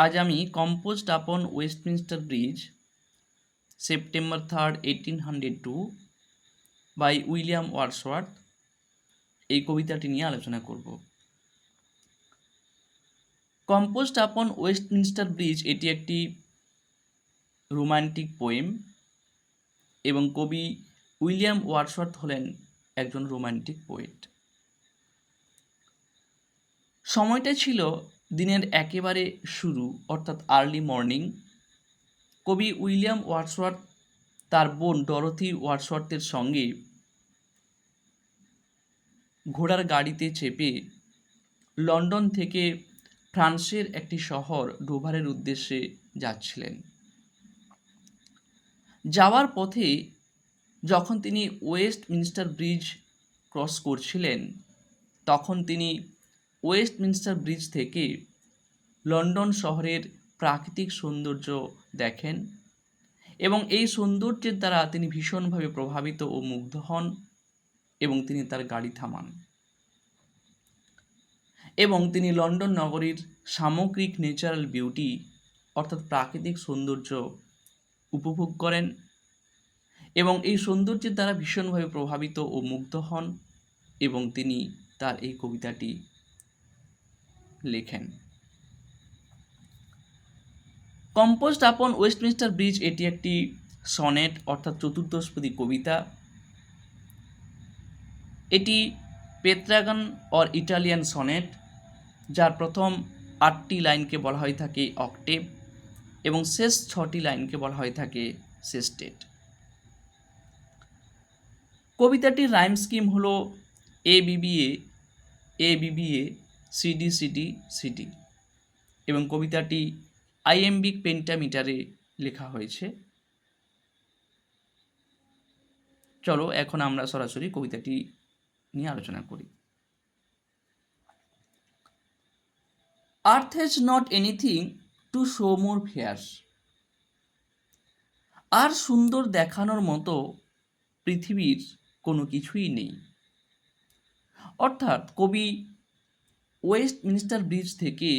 আজ আমি composed upon Westminster bridge September 3, 1802 by William Wordsworth এই কবিতাটি নিয়ে আলোচনা করব। কম্পোজড আপন ওয়েস্টমিনস্টার ব্রিজ এটি একটি রোমান্টিক পোয়েম এবং কবি উইলিয়াম ওয়ার্ডসওয়ার্থ হলেন একজন রোমান্টিক পোয়েট। সময়টা ছিল দিনের একেবারে শুরু অর্থাৎ আর্লি মর্নিং। কবি উইলিয়াম ওয়ার্ডসওয়ার্থ তার বোন ডরোথি ওয়ার্ডসওয়ার্থের সঙ্গে ঘোড়ার গাড়িতে চেপে লন্ডন থেকে ফ্রান্সের একটি শহর ডোভারের উদ্দেশ্যে যাচ্ছিলেন। যাওয়ার পথে যখন তিনি ওয়েস্টমিনস্টার ব্রিজ ক্রস করছিলেন তখন তিনি ওয়েস্টমিনস্টার ব্রিজ থেকে লন্ডন শহরের প্রাকৃতিক সৌন্দর্য দেখেন এবং এই সৌন্দর্যের দ্বারা তিনি ভীষণভাবে প্রভাবিত ও মুগ্ধ হন এবং তিনি তার গাড়ি থামান এবং তিনি লন্ডন নগরীর সামগ্রিক ন্যাচারাল বিউটি অর্থাৎ প্রাকৃতিক সৌন্দর্য উপভোগ করেন এবং এই সৌন্দর্যের দ্বারা ভীষণভাবে প্রভাবিত ও মুগ্ধ হন এবং তিনি তার এই কবিতাটি লেখেন। কম্পোজড আপন ওয়েস্টমিনস্টার ব্রিজ এটি একটি সনেট অর্থাৎ চতুর্দশপদী কবিতা। এটি পেত্রাগন অর ইটালিয়ান সনেট, যার প্রথম 8টি লাইনকে বলা হয়ে থাকে অক্টেভ এবং শেষ 6টি লাইনকে বলা হয়ে থাকে সেস্টেট। কবিতাটির রাইম স্কিম হলো এবিবিএ এবিবিএ সিডি সিডি সিডি এবং কবিতাটি আইএমবিক পেন্টামিটারে লেখা হয়েছে। চলো এখন আমরা সরাসরি কবিতাটি নিয়ে আলোচনা করি। Earth has not anything to show more fair. আর সুন্দর দেখানোর মতো পৃথিবীর কোনো কিছুই নেই। অর্থাৎ কবি ওয়েস্টমিনস্টার ব্রিজ থেকে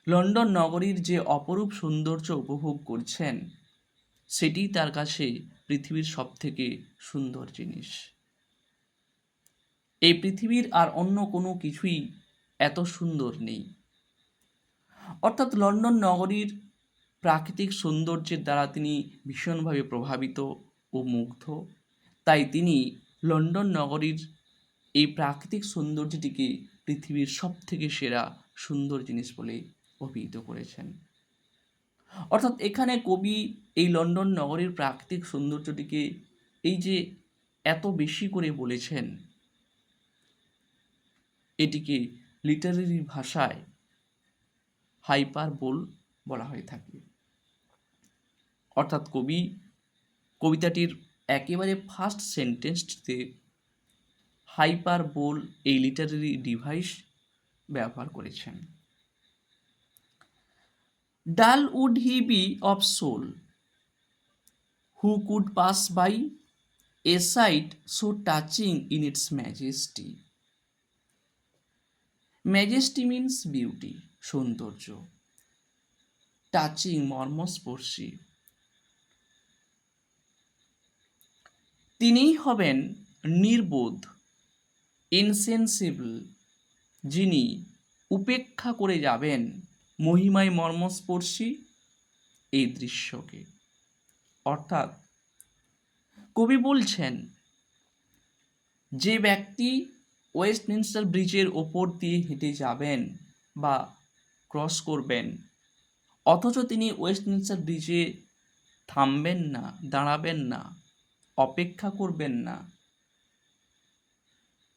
লন্ডন নগরীর যে অপরূপ সৌন্দর্য উপভোগ করছেন সেটি তার কাছে পৃথিবীর সবথেকে সুন্দর জিনিস। এই পৃথিবীর আর অন্য কোনো কিছুই এত সুন্দর নেই। অর্থাৎ লন্ডন নগরীর প্রাকৃতিক সৌন্দর্যের দ্বারা তিনি ভীষণভাবে প্রভাবিত ও মুগ্ধ, তাই তিনি লন্ডন নগরীর এই প্রাকৃতিক সৌন্দর্যটিকে পৃথিবীর সবথেকে সেরা সুন্দর জিনিস বলে অভিহিত করেছেন। অর্থাৎ এখানে কবি এই লন্ডন নগরীর প্রাকৃতিক সৌন্দর্যটিকে এই যে এত বেশি করে বলেছেন, এটিকে লিটারেরি ভাষায় হাইপারবোল বলা হয়ে থাকে। অর্থাৎ কবি কবিতাটির একেবারে ফার্স্ট সেন্টেন্সটিতে হাইপারবোল এই লিটারেরি ডিভাইস ব্যবহার করেছেন। Dull would he be of soul who could pass by a sight so touching in its majesty. Majesty means beauty, সৌন্দর্য, টাচিং মর্মস্পর্শী। তিনিই হবেন নির্বোধ, ইনসেন্সিবল, যিনি উপেক্ষা করে যাবেন মহিমায় মর্মস্পর্শী এই দৃশ্যকে। অর্থাৎ কবি বলছেন যে ব্যক্তি ওয়েস্টমিনস্টার ব্রিজের ওপর দিয়ে হেঁটে যাবেন বা ক্রস করবেন অথচ তিনি ওয়েস্টমিনস্টার ব্রিজে থামবেন না, দাঁড়াবেন না, অপেক্ষা করবেন না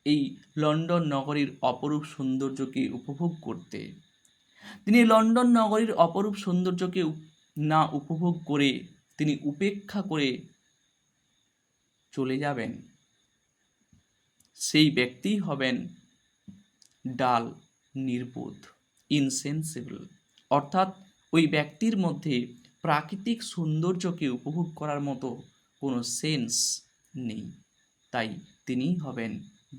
এই লন্ডন নগরীর অপরূপ সৌন্দর্যকে উপভোগ করতে, তিনি লন্ডন নগরীর অপরূপ সৌন্দর্যকে না উপভোগ করে তিনি উপেক্ষা করে চলে যাবেন, সেই ব্যক্তিই হবেন ডাল, নির্বোধ, ইনসেন্সিবল। অর্থাৎ ওই ব্যক্তির মধ্যে প্রাকৃতিক সৌন্দর্যকে উপভোগ করার মতো কোনো সেন্স নেই, তাই তিনিই হবেন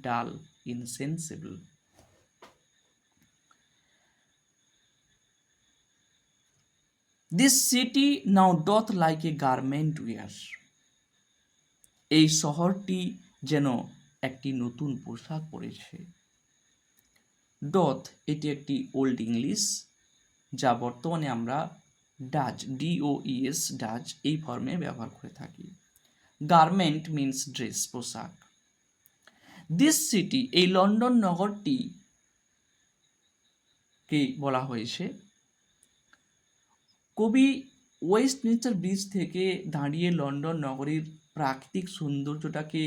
dull, insensible. This city now doth like a garment wear. এই শহরটি যেন একটি নতুন পোশাক পরেছে। ডথ এটি একটি ওল্ড ইংলিশ, যা বর্তমানে আমরা ডাচ, DOES ডাচ এই ফর্মে ব্যবহার করে থাকি। গার্মেন্ট মিন্স ড্রেস, পোশাক। দিস সিটি, এই লন্ডন নগরটি কে বলা হয়েছে। কবি ওয়েস্টমিনস্টার ব্রিজ থেকে দাঁড়িয়ে লন্ডন নগরীর প্রাকৃতিক সৌন্দর্যটাকে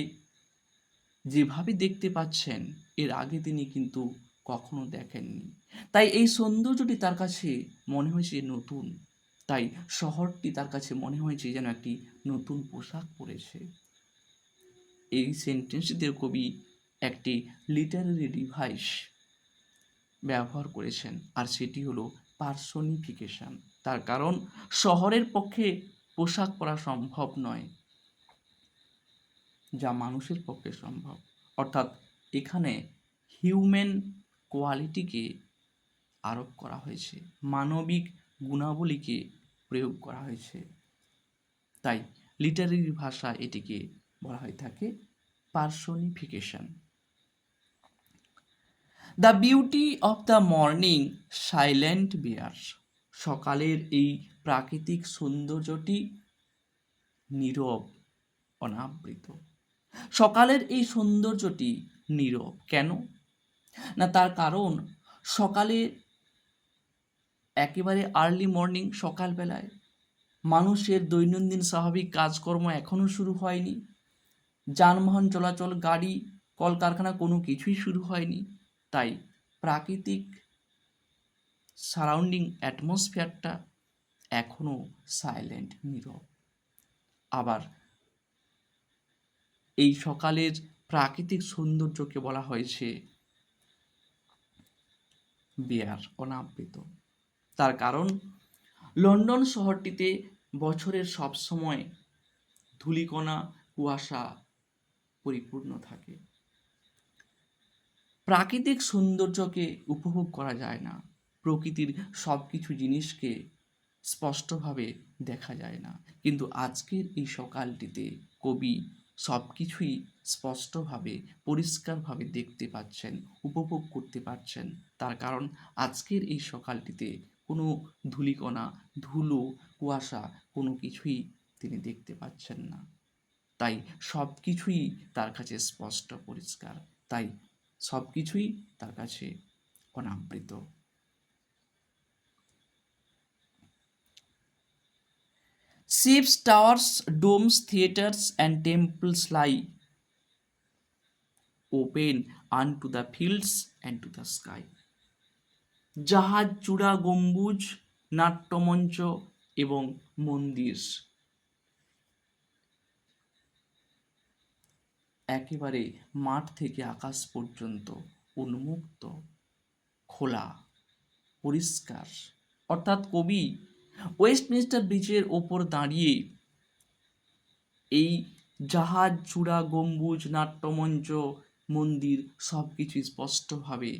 যেভাবে দেখতে পাচ্ছেন, এর আগে তিনি কিন্তু কখনো দেখেননি। তাই এই সৌন্দর্যটি তার কাছে মনে হয়েছে নতুন। তাই শহরটি তার কাছে মনে হয়েছে যেন একটি নতুন পোশাক পরেছে। এই সেন্টেন্সটিতে কবি একটি লিটারারি ডিভাইস ব্যবহার করেছেন, আর সেটি হলো পার্সনিফিকেশন। তার কারণ শহরের পক্ষে পোশাক পরা সম্ভব নয়, যা মানুষের পক্ষে সম্ভব। অর্থাৎ এখানে হিউম্যান কোয়ালিটিকে আরোপ করা হয়েছে, মানবিক গুণাবলীকে প্রয়োগ করা হয়েছে। তাই লিটারারি ভাষা এটিকে বলা হয়ে থাকে personification. The beauty of the morning silent bare. সকালের এই প্রাকৃতিক সৌন্দর্যটি নীরব, অনাবৃত। সকালের এই সৌন্দর্যটি নীরব কেন? না, তার কারণ সকালে একেবারে আর্লি মর্নিং, সকালবেলায় মানুষের দৈনন্দিন স্বাভাবিক কাজকর্ম এখনও শুরু হয়নি। যানবাহন চলাচল, গাড়ি, কলকারখানা কোনো কিছুই শুরু হয়নি। তাই প্রাকৃতিক সারাউন্ডিং অ্যাটমসফিয়ারটা এখনও সাইলেন্ট, নীরব। আবার এই সকালের প্রাকৃতিক সৌন্দর্যকে বলা হয়েছে বেয়ার, অনাবৃত। তার কারণ লন্ডন শহরটিতে বছরের সব সময় ধূলিকণা, কুয়াশা পরিপূর্ণ থাকে। প্রাকৃতিক সৌন্দর্যকে উপভোগ করা যায় না, প্রকৃতির সব কিছু জিনিসকে স্পষ্টভাবে দেখা যায় না। কিন্তু আজকের এই সকালটিতে কবি সব কিছুই স্পষ্টভাবে, পরিষ্কারভাবে দেখতে পাচ্ছেন, উপভোগ করতে পারছেন। তার কারণ আজকের এই সকালটিতে কোনো ধূলিকণা, ধুলো, কুয়াশা কোনো কিছুই তিনি দেখতে পাচ্ছেন না। তাই সব কিছুই তার কাছে স্পষ্ট, পরিষ্কার। তাই সব কিছুই তার কাছে অনাবৃত। Ships, towers, domes, theatres, and temples lie open unto the fields and to the sky. জাহাজ, চূড়া, গম্বুজ, নাট্যমঞ্চ এবং মন্দির একেবারে মাঠ থেকে আকাশ পর্যন্ত উন্মুক্ত, খোলা, পরিষ্কার। অর্থাৎ কবি ওয়েস্টমিনস্টার ব্রিজের ওপর দাঁড়িয়ে এই জাহাজ, চূড়া, গম্বুজ, নাট্যমঞ্চ, মন্দির সব কিছু স্পষ্টভাবে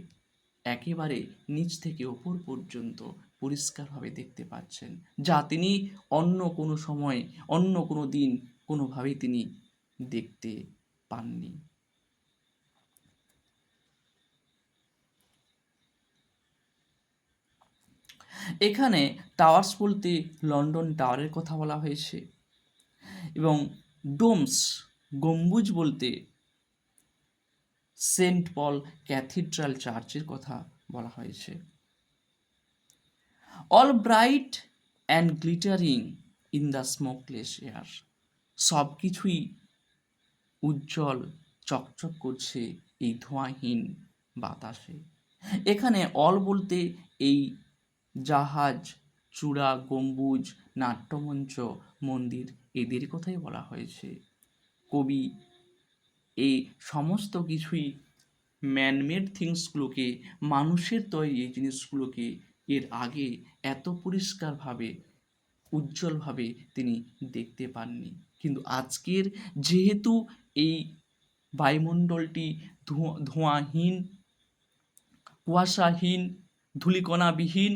একেবারে নিচ থেকে ওপর পর্যন্ত পরিষ্কারভাবে দেখতে পাচ্ছেন, যা তিনি অন্য কোনো সময়, অন্য কোনো দিন কোনোভাবেই তিনি দেখতে পাননি। এখানে টাওয়ার্স বলতে লন্ডন টাওয়ারের কথা বলা হয়েছে, এবং ডোমস, গম্বুজ বলতে সেন্ট পল ক্যাথিড্রাল চার্চের কথা বলা হয়েছে। All bright and glittering in the smokeless air. সব কিছুই উজ্জ্বল, চকচক করছে এই ধোঁয়াহীন বাতাসে। এখানে অল বলতে এই জাহাজ, চূড়া, গম্বুজ, নাট্যমঞ্চ, মন্দির এদের কথাই বলা হয়েছে। কবি এই সমস্ত কিছুই ম্যানমেড থিংসগুলোকে, মানুষের তৈরি এই জিনিসগুলোকে এর আগে এত পরিষ্কারভাবে, উজ্জ্বলভাবে তিনি দেখতে পাননি। কিন্তু আজকের যেহেতু এই বায়ুমণ্ডলটি ধোঁয়াহীন, কুয়াশাহীন, ধূলিকণাবিহীন,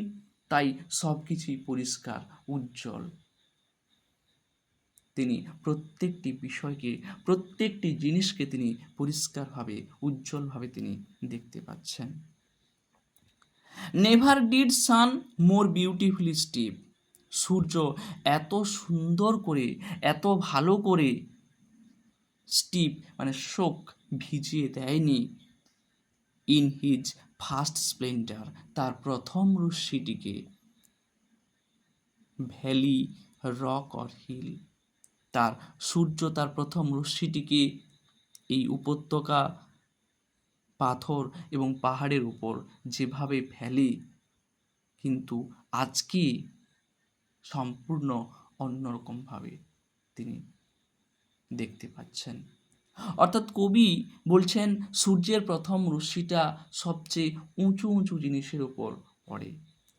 তাই সব কিছুই পরিষ্কার, উজ্জ্বল। তিনি প্রত্যেকটি বিষয়কে, প্রত্যেকটি জিনিসকে তিনি পরিষ্কারভাবে, উজ্জ্বলভাবে তিনি দেখতে পাচ্ছেন। Never did sun more beautifully steep. সূর্য এত সুন্দর করে, এত ভালো করে স্টিপ মানে শোক ভিজিয়ে দেয়নি ইন হিজ ফার্স্ট স্প্লেন্ডার, তার প্রথম রশ্মিটিকে, ভ্যালি, রক অর হিল। তার সূর্য তার প্রথম রশ্মিটিকে এই উপত্যকা, পাথর এবং পাহাড়ের উপর যেভাবে ফেলে, কিন্তু আজকে সম্পূর্ণ অন্যরকমভাবে তিনি দেখতে পাচ্ছেন। অর্থাৎ কবি বলছেন সূর্যের প্রথম রশ্মিটা সবচেয়ে উঁচু উঁচু জিনিসের উপর পড়ে,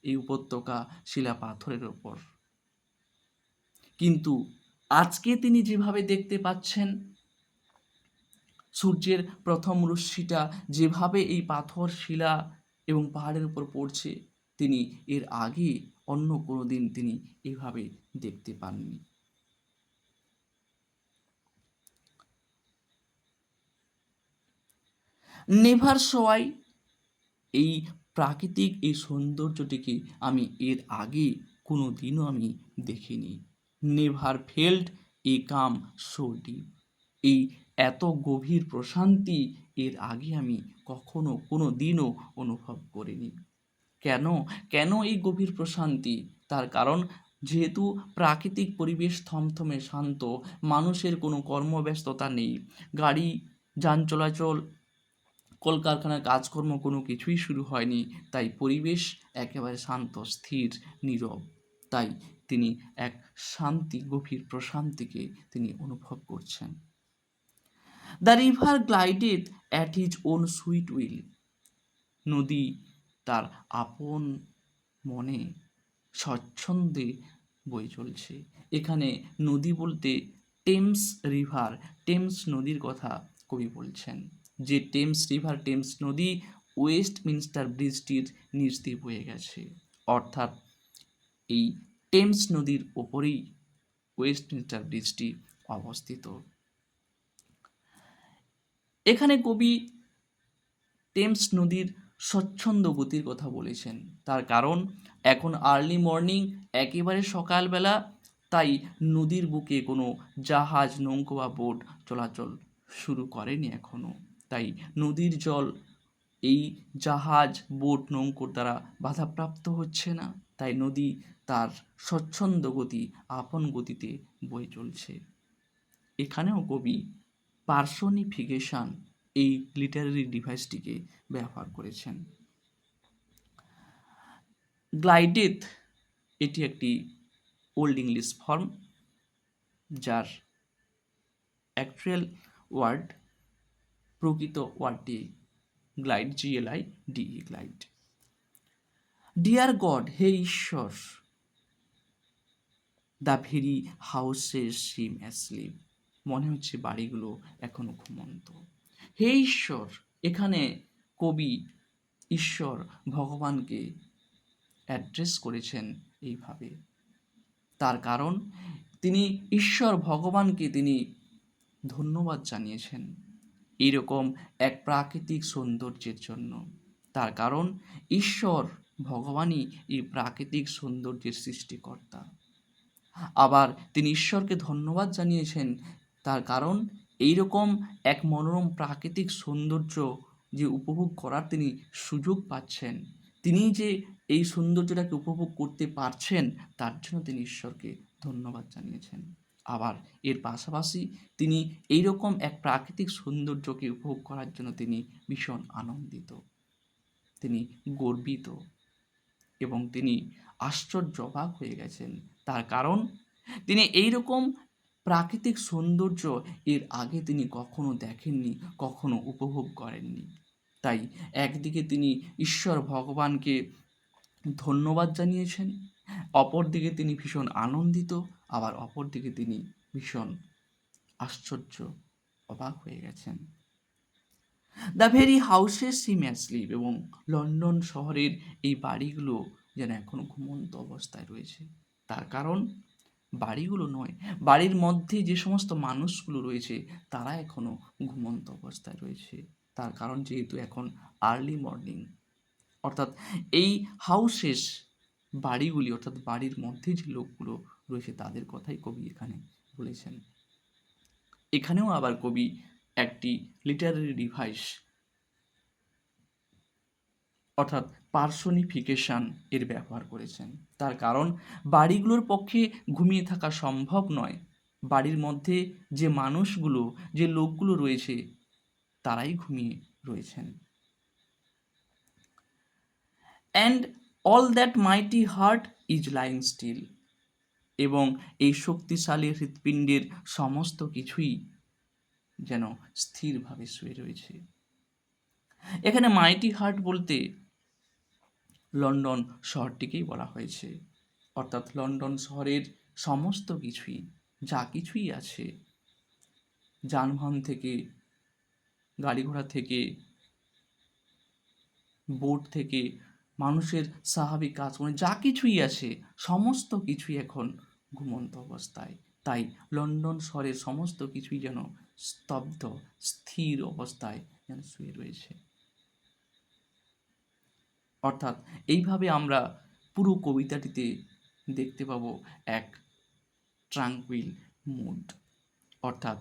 এই উপত্যকা, শিলা, পাথরের উপর। কিন্তু আজকে তিনি যেভাবে দেখতে পাচ্ছেন সূর্যের প্রথম রশ্মিটা যেভাবে এই পাথর, শিলা এবং পাহাড়ের উপর পড়ছে, তিনি এর আগে অন্য কোনো দিন তিনি এভাবে দেখতে পাননি। নেভার সোয়াই, এই প্রাকৃতিক এই সৌন্দর্যটিকে আমি এর আগে কোনো দিনও আমি দেখিনি। নেভার ফেল্ড এ কাম সো ডিপ, এই এত গভীর প্রশান্তি এর আগে আমি কখনো কোনো দিনও অনুভব করিনি। কেন কেন এই গভীর প্রশান্তি? তার কারণ যেহেতু প্রাকৃতিক পরিবেশ থমথমে শান্ত, মানুষের কোনো কর্মব্যস্ততা নেই, গাড়ি, যান চলাচল, কলকারখানার কাজকর্ম কোনো কিছুই শুরু হয়নি, তাই পরিবেশ একেবারে শান্ত, স্থির, নীরব। তাই তিনি এক শান্তি, গভীর প্রশান্তিকে তিনি অনুভব করছেন। The river glided at his own sweet will, নদী তার আপন মনে স্বচ্ছন্দে বয়ে চলছে। এখানে নদী বলতে টেমস রিভার, টেমস নদীর কথা কবি বলছেন, যে টেমস রিভার, টেমস নদী ওয়েস্টমিনস্টার ব্রিজটির নিচ দিয়ে বয়ে গেছে। অর্থাৎ এই টেমস নদীর ওপরেই ওয়েস্টমিনস্টার ব্রিজটি অবস্থিত। এখানে কবি টেমস নদীর স্বচ্ছন্দ গতির কথা বলেছেন, তার কারণ এখন আর্লি মর্নিং, একেবারে সকালবেলা, তাই নদীর বুকে কোনো জাহাজ, নৌকো বা বোট চলাচল শুরু করেনি এখনও। তাই নদীর জল এই জাহাজ, বোট, নৌকোর দ্বারা বাধাপ্রাপ্ত হচ্ছে না, তাই নদী তার স্বচ্ছন্দ গতি, আপন গতিতে বয়ে চলছে। এখানেও কবি পার্সনিফিকেশন, এই লিটারারি ডিভাইসটিকে ব্যবহার করেছেন। গ্লাইডেথ, এটি একটি ওল্ড ইংলিশ ফর্ম, যার অ্যাকচুয়াল ওয়ার্ড, প্রকৃত ওয়ার্ডটি glide, GLIDE, glide. Dear God, হে ঈশ্বর, the very houses seem asleep, মনে হচ্ছে বাড়িগুলো এখনো ঘুমন্ত। হে ঈশ্বর, এখানে কবি ঈশ্বর, ভগবানকে অ্যাড্রেস করেছেন এইভাবে। তার কারণ তিনি ঈশ্বর, ভগবানকে তিনি ধন্যবাদ জানিয়েছেন এইরকম এক প্রাকৃতিক সৌন্দর্যের জন্য। তার কারণ ঈশ্বর, ভগবানই এই প্রাকৃতিক সৌন্দর্যের সৃষ্টিকর্তা। আবার তিনি ঈশ্বরকে ধন্যবাদ জানিয়েছেন, তার কারণ এইরকম এক মনোরম প্রাকৃতিক সৌন্দর্য যে উপভোগ করার তিনি সুযোগ পাচ্ছেন, তিনি যে এই সৌন্দর্যটাকে উপভোগ করতে পারছেন, তার জন্য তিনি ঈশ্বরকে ধন্যবাদ জানিয়েছেন। আবার এর পাশাপাশি তিনি এইরকম এক প্রাকৃতিক সৌন্দর্যকে উপভোগ করার জন্য তিনি ভীষণ আনন্দিত, তিনি গর্বিত এবং তিনি আশ্চর্য, অবাক হয়ে গেছেন। তার কারণ তিনি এইরকম প্রাকৃতিক সৌন্দর্য এর আগে তিনি কখনো দেখেননি, কখনো উপভোগ করেননি। তাই একদিকে তিনি ঈশ্বর, ভগবানকে ধন্যবাদ জানিয়েছেন, অপরদিকে তিনি ভীষণ আনন্দিত, আবার অপরদিকে তিনি ভীষণ আশ্চর্য, অবাক হয়ে গেছেন। The very houses seem asleep, এবং লন্ডন শহরের এই বাড়িগুলো যেন এখনো ঘুমন্ত অবস্থায় রয়েছে। তার কারণ বাড়িগুলো নয়, বাড়ির মধ্যে যে সমস্ত মানুষগুলো রয়েছে তারা এখনো ঘুমন্ত অবস্থায় রয়েছে। তার কারণ যেহেতু এখন আর্লি মর্নিং, অর্থাৎ এই হাউসেস বাড়িগুলি, অর্থাৎ বাড়ির মধ্যে যে লোকগুলো রয়েছে তাদের কথাই কবি এখানে বলেছেন। এখানেও আবার কবি একটি লিটারারি ডিভাইস, অর্থাৎ পার্সোনিফিকেশন এর ব্যবহার করেছেন। তার কারণ বাড়িগুলোর পক্ষে ঘুমিয়ে থাকা সম্ভব নয়, বাড়ির মধ্যে যে মানুষগুলো, যে লোকগুলো রয়েছে তারাই ঘুমিয়ে রয়েছেন। And all that mighty heart is lying still, এবং এই শক্তিশালী হৃৎপিণ্ডের সমস্ত কিছুই যেন স্থিরভাবে শুয়ে রয়েছে। এখানে মাইটি হার্ট বলতে লন্ডন শহরটিকেই বলা হয়েছে, অর্থাৎ লন্ডন শহরের সমস্ত কিছুই, যা কিছুই আছে, যানবাহন থেকে, গাড়ি ঘোড়া থেকে, বোট থেকে, মানুষের স্বাভাবিক কাজকর্ম যা কিছুই আছে সমস্ত কিছুই এখন ঘুমন্ত অবস্থায়। তাই লন্ডন শহরের সমস্ত কিছুই যেন স্তব্ধ, স্থির অবস্থায় যেন শুয়ে রয়েছে। অর্থাৎ এইভাবে আমরা পুরো কবিতাটিতে দেখতে পাবো এক ট্রাঙ্কুইল মুড, অর্থাৎ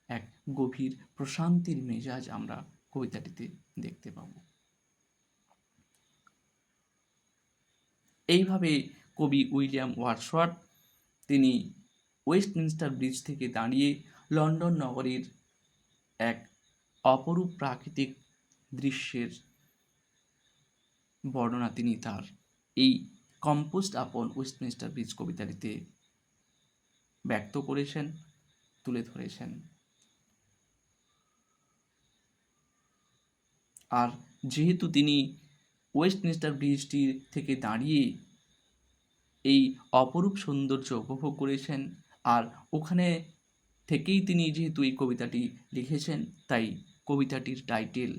এক গভীর প্রশান্তির মেজাজ আমরা কবিতাটিতে দেখতে পাব। এইভাবে কবি উইলিয়াম ওয়ার্ডসওয়ার্থ তিনি ওয়েস্টমিনস্টার ব্রিজ থেকে দাঁড়িয়ে লন্ডন নগরীর এক অপরূপ প্রাকৃতিক দৃশ্যের বর্ণনা তিনি তার এই কম্পোজড আপন ওয়েস্টমিনস্টার ব্রিজ কবিতাটিতে ব্যক্ত করেছেন, তুলে ধরেছেন। আর যেহেতু তিনি ওয়েস্টমিনস্টার ব্রিজটি থেকে দাঁড়িয়ে এই অপরূপ সৌন্দর্য উপভোগ করেছেন, আর ওখানে থেকেই তিনি যেহেতু এই কবিতাটি লিখেছেন, তাই কবিতাটির title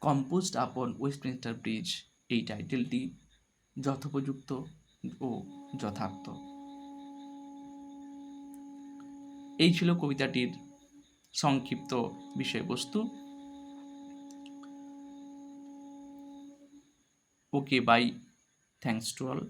composed upon Westminster bridge, এই টাইটেলটি যথোপযুক্ত ও যথার্থ। এই ছিল কবিতাটির সংক্ষিপ্ত বিষয়বস্তু। ওকে, বাই, থ্যাঙ্কস টু অল।